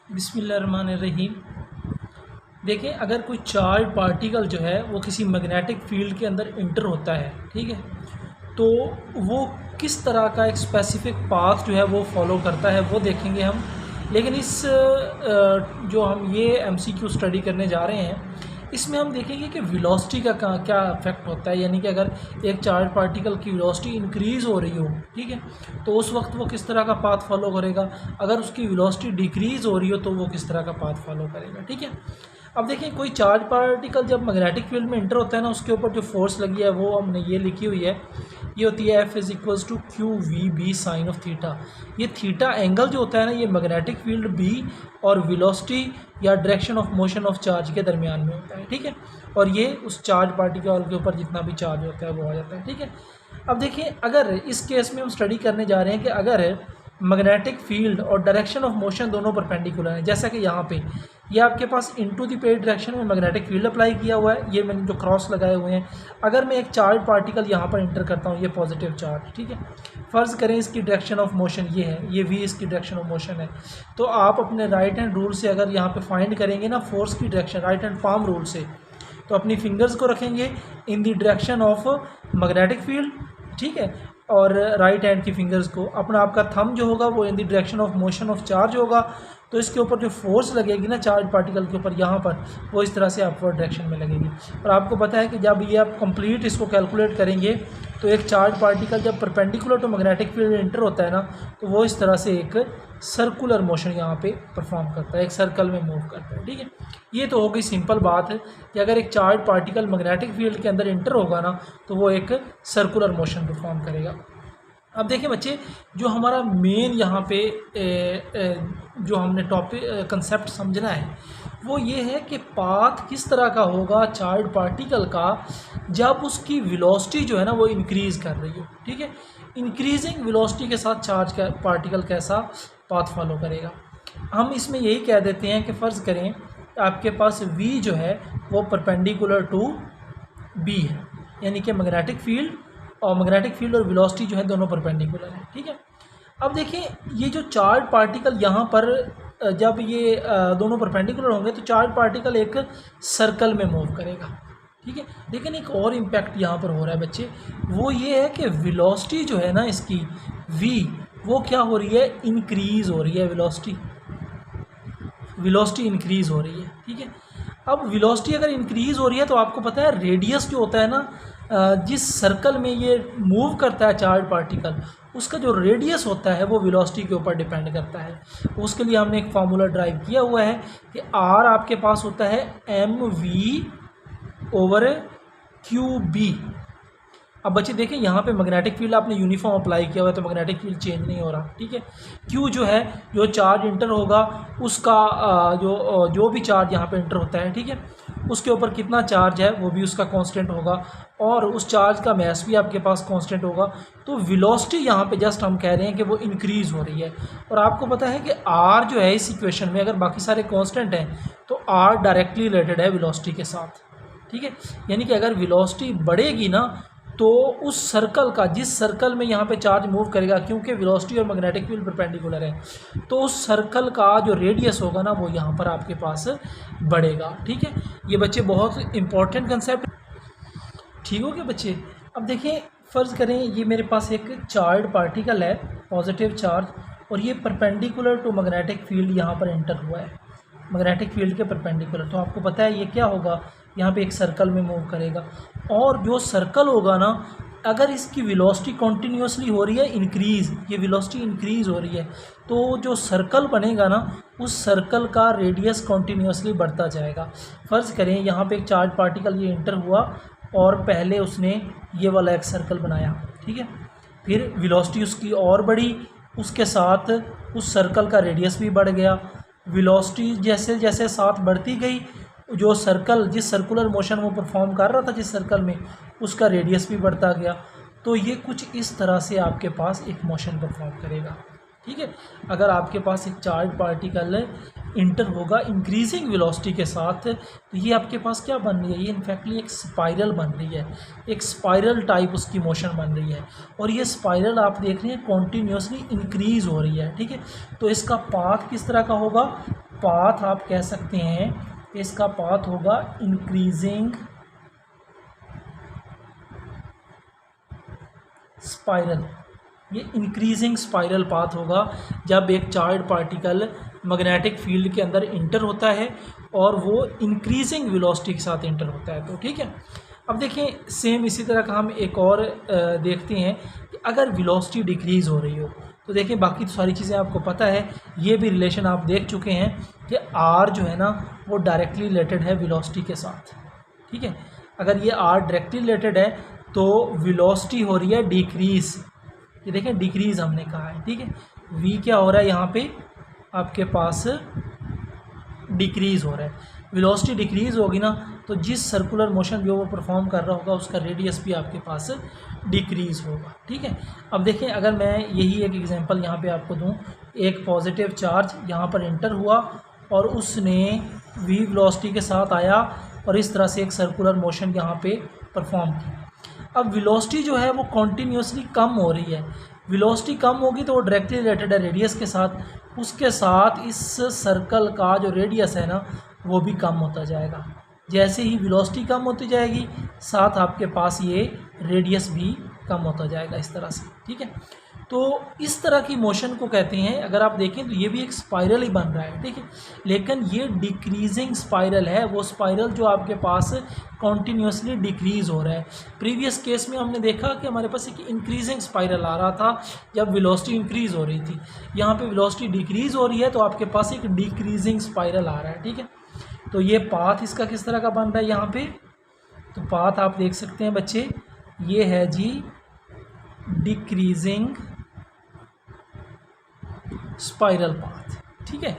बिस्मिल्लाहिर्रहमानिर्रहीम। देखिए, अगर कोई चार्ज पार्टिकल जो है वो किसी मैग्नेटिक फील्ड के अंदर इंटर होता है, ठीक है, तो वो किस तरह का एक स्पेसिफिक पाथ जो है वो फॉलो करता है वो देखेंगे हम। लेकिन इस जो हम ये एमसीक्यू स्टडी करने जा रहे हैं, इसमें हम देखेंगे कि वेलोसिटी का क्या इफेक्ट होता है। यानी कि अगर एक चार्ज पार्टिकल की वेलोसिटी इंक्रीज़ हो रही हो, ठीक है, तो उस वक्त वो किस तरह का पाथ फॉलो करेगा। अगर उसकी वेलोसिटी डिक्रीज़ हो रही हो तो वो किस तरह का पाथ फॉलो करेगा, ठीक है। अब देखिए, कोई चार्ज पार्टिकल जब मैग्नेटिक फील्ड में इंटर होता है ना, उसके ऊपर जो फोर्स लगी है वो हमने ये लिखी हुई है। ये होती है F = QVB sine of theta. ये थीटा एंगल जो होता है ना, ये मैग्नेटिक फील्ड B और वेलोसिटी या direction of motion of charge के दरमियान में होता है, ठीक है। और ये उस चार्ज पार्टिकल के ऊपर जितना भी चार्ज होता है वो आ जाता है, ठीक है। अब देखिए, अगर इस केस में हम स्टडी करने जा रहे हैं कि अगर मैग्नेटिक फील्ड और डायरेक्शन ऑफ मोशन दोनों परपेंडिकुलर हैं, जैसा कि यहाँ पे ये आपके पास इनटू द पेड डायरेक्शन में मैग्नेटिक फील्ड अप्लाई किया हुआ है। ये मैंने जो क्रॉस लगाए हुए हैं, अगर मैं एक चार्ज पार्टिकल यहाँ पर इंटर करता हूँ, ये पॉजिटिव चार्ज, ठीक है, फ़र्ज़ करें इसकी डायरेक्शन ऑफ मोशन ये है, ये v इसकी डायरेक्शन ऑफ मोशन है, तो आप अपने राइट हैंड रूल से अगर यहाँ पे फाइंड करेंगे ना फोर्स की direction right hand palm rule से, तो अपनी फिंगर्स को रखेंगे in the direction of magnetic field, ठीक है, और राइट हैंड की फिंगर्स को अपना आपका थंब जो होगा वो in the direction of motion of charge होगा। तो इसके ऊपर जो फोर्स लगेगी ना चार्ज पार्टिकल के ऊपर यहाँ पर, वो इस तरह से अपवर्ड डायरेक्शन में लगेगी। और आपको पता है कि जब ये आप कंप्लीट इसको कैलकुलेट करेंगे तो एक चार्ज पार्टिकल जब perpendicular to magnetic field enter होता है ना, तो वो इस तरह से एक सर्कुलर मोशन यहाँ पे परफॉर्म करता है, एक सर्कल में मूव करता है, ठीक है। ये तो हो गई सिंपल बात है कि अगर एक चार्ज पार्टिकल मैग्नेटिक फील्ड के अंदर इंटर होगा ना, तो वो एक सर्कुलर मोशन परफॉर्म करेगा। अब देखिए बच्चे, जो हमारा मेन यहाँ पे जो हमने टॉपिक कंसेप्ट समझना है वो ये है कि पाथ किस तरह का होगा चार्ज पार्टिकल का जब उसकी वेलोसिटी जो है ना वो इंक्रीज़ कर रही हो, ठीक है। इंक्रीजिंग वेलोसिटी के साथ चार्ज का पार्टिकल कैसा पाथ फॉलो करेगा। हम इसमें यही कह देते हैं कि फ़र्ज़ करें आपके पास v जो है वो परपेंडिकुलर टू b है, यानी कि मैग्नेटिक फील्ड और वेलोसिटी जो है दोनों परपेंडिकुलर है, ठीक है। अब देखिए, ये जो चार्ज पार्टिकल यहाँ पर जब ये दोनों परपेंडिकुलर होंगे तो चार्ज पार्टिकल एक सर्कल में मूव करेगा, ठीक है। लेकिन एक और इम्पैक्ट यहाँ पर हो रहा है बच्चे, वो ये है कि वेलोसिटी जो है ना इसकी v, वो क्या हो रही है, इंक्रीज़ हो रही है। वेलोसिटी इंक्रीज़ हो रही है, ठीक है। अब वेलोसिटी अगर इंक्रीज़ हो रही है तो आपको पता है रेडियस जो होता है ना, जिस सर्कल में ये मूव करता है चार्ज पार्टिकल, उसका जो रेडियस होता है वो वेलोसिटी के ऊपर डिपेंड करता है। उसके लिए हमने एक फार्मूला ड्राइव किया हुआ है कि r आपके पास होता है mv/qb। अब बच्चे देखें, यहाँ पे मैग्नेटिक फील्ड आपने यूनिफॉर्म अप्लाई किया हुआ है तो मैग्नेटिक फील्ड चेंज नहीं हो रहा, ठीक है। क्यू जो है, जो चार्ज इंटर होगा उसका जो भी चार्ज यहाँ पे इंटर होता है, ठीक है, उसके ऊपर कितना चार्ज है वो भी उसका कांस्टेंट होगा और उस चार्ज का मास भी आपके पास कांस्टेंट होगा। तो वेलोसिटी यहाँ पे जस्ट हम कह रहे हैं कि वो इंक्रीज़ हो रही है। और आपको पता है कि आर जो है इस इक्वेशन में अगर बाकी सारे कांस्टेंट हैं तो आर डायरेक्टली रिलेटेड है वेलोसिटी के साथ, ठीक है। यानी कि अगर वेलोसिटी बढ़ेगी ना तो उस सर्कल का, जिस सर्कल में यहाँ पे चार्ज मूव करेगा, क्योंकि वेलोसिटी और मैग्नेटिक फील्ड परपेंडिकुलर है, तो उस सर्कल का जो रेडियस होगा ना वो यहाँ पर आपके पास बढ़ेगा, ठीक है। ये बच्चे बहुत इंपॉर्टेंट कंसेप्ट, ठीक हो गया बच्चे। अब देखिए, फ़र्ज़ करें ये मेरे पास एक चार्ज पार्टिकल है, पॉजिटिव चार्ज, और ये परपेंडिकुलर टू मैग्नेटिक फील्ड यहाँ पर एंटर हुआ है, मैग्नेटिक फील्ड के परपेंडिकुलर। तो आपको पता है ये क्या होगा, यहाँ पे एक सर्कल में मूव करेगा, और जो सर्कल होगा ना, अगर इसकी वेलोसिटी कॉन्टीन्यूसली हो रही है इंक्रीज़, ये वेलोसिटी इंक्रीज़ हो रही है, तो जो सर्कल बनेगा ना उस सर्कल का रेडियस कॉन्टीन्यूसली बढ़ता जाएगा। फ़र्ज़ करें यहाँ पे एक चार्ज पार्टिकल ये इंटर हुआ और पहले उसने ये वाला एक सर्कल बनाया, ठीक है, फिर वेलोसिटी उसकी और बढ़ी, उसके साथ उस सर्कल का रेडियस भी बढ़ गया। वेलोसिटी जैसे जैसे साथ बढ़ती गई, जो सर्कल, जिस सर्कुलर मोशन वो परफॉर्म कर रहा था जिस सर्कल में, उसका रेडियस भी बढ़ता गया। तो ये कुछ इस तरह से आपके पास एक मोशन परफॉर्म करेगा, ठीक है। अगर आपके पास एक चार्ज पार्टिकल इंटर होगा इंक्रीजिंग वेलोसिटी के साथ, तो ये आपके पास क्या बन रही है, ये इनफैक्टली एक स्पाइरल बन रही है, एक स्पाइरल टाइप उसकी मोशन बन रही है, और ये स्पाइरल आप देख रहे हैं कॉन्टीन्यूसली इंक्रीज़ हो रही है, ठीक है। तो इसका पाथ किस तरह का होगा, पाथ आप कह सकते हैं, इसका पाथ होगा इंक्रीजिंग स्पाइरल। ये इंक्रीजिंग स्पाइरल पाथ होगा जब एक चार्ज पार्टिकल मैग्नेटिक फील्ड के अंदर इंटर होता है और वो इंक्रीजिंग वेलोसिटी के साथ इंटर होता है। तो ठीक है, अब देखें सेम इसी तरह का हम एक और देखते हैं कि अगर वेलोसिटी डिक्रीज़ हो रही हो तो देखें, बाकी तो सारी चीज़ें आपको पता है, ये भी रिलेशन आप देख चुके हैं कि आर जो है ना वो डायरेक्टली रिलेटेड है वेलोसिटी के साथ। ठीक है, अगर ये आर डायरेक्टली रिलेटेड है तो वेलोसिटी हो रही है डिक्रीज़, ये देखें डिक्रीज़ हमने कहा है। ठीक है, वी क्या हो रहा है यहाँ पे आपके पास डिक्रीज़ हो रहा है, वेलोसिटी डिक्रीज़ होगी ना तो जिस सर्कुलर मोशन जो वो परफॉर्म कर रहा होगा उसका रेडियस भी आपके पास डिक्रीज़ होगा। ठीक है, अब देखें अगर मैं यही एक एग्जांपल यहाँ पे आपको दूँ, एक पॉजिटिव चार्ज यहाँ पर इंटर हुआ और उसने वी वेलोसिटी के साथ आया और इस तरह से एक सर्कुलर मोशन यहाँ पे परफॉर्म किया। अब वेलोसिटी जो है वो कॉन्टीन्यूसली कम हो रही है, वेलोसिटी कम होगी तो वो डायरेक्टली रिलेटेड है रेडियस के साथ, उसके साथ इस सर्कल का जो रेडियस है ना वो भी कम होता जाएगा। जैसे ही वेलोसिटी कम होती जाएगी साथ आपके पास ये रेडियस भी कम होता जाएगा इस तरह से। ठीक है, तो इस तरह की मोशन को कहते हैं, अगर आप देखें तो ये भी एक स्पाइरल ही बन रहा है। ठीक है, लेकिन ये डिक्रीजिंग स्पाइरल है, वो स्पाइरल जो आपके पास कॉन्टीन्यूसली डिक्रीज़ हो रहा है। प्रीवियस केस में हमने देखा कि हमारे पास एक इंक्रीजिंग स्पाइरल आ रहा था जब वेलोसिटी इंक्रीज़ हो रही थी, यहाँ पे वेलोसिटी डिक्रीज़ हो रही है तो आपके पास एक डिक्रीजिंग स्पाइरल आ रहा है। ठीक है, तो ये पाथ इसका किस तरह का बन रहा है यहाँ पे, तो पाथ आप देख सकते हैं बच्चे, ये है जी डिक्रीजिंग स्पाइरल पाथ। ठीक है,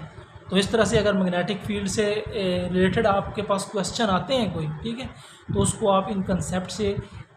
तो इस तरह से अगर मैग्नेटिक फील्ड से रिलेटेड आपके पास क्वेश्चन आते हैं कोई, ठीक है, तो उसको आप इन कंसेप्ट से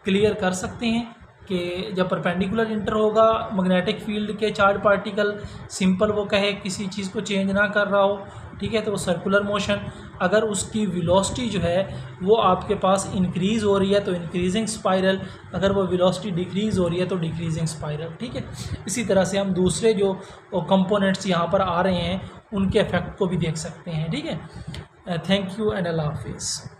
क्लियर कर सकते हैं कि जब परपेंडिकुलर इंटर होगा मैग्नेटिक फील्ड के चार्ज पार्टिकल, सिंपल वो कहे किसी चीज़ को चेंज ना कर रहा हो, ठीक है, तो वो सर्कुलर मोशन, अगर उसकी वेलोसिटी जो है वो आपके पास इंक्रीज़ हो रही है तो इंक्रीजिंग स्पाइरल, अगर वो वेलोसिटी डिक्रीज़ हो रही है तो डिक्रीजिंग स्पाइरल। ठीक है, इसी तरह से हम दूसरे जो कंपोनेंट्स यहाँ पर आ रहे हैं उनके इफेक्ट को भी देख सकते हैं। ठीक है, थैंक यू एंड अल्लाह हाफिज़।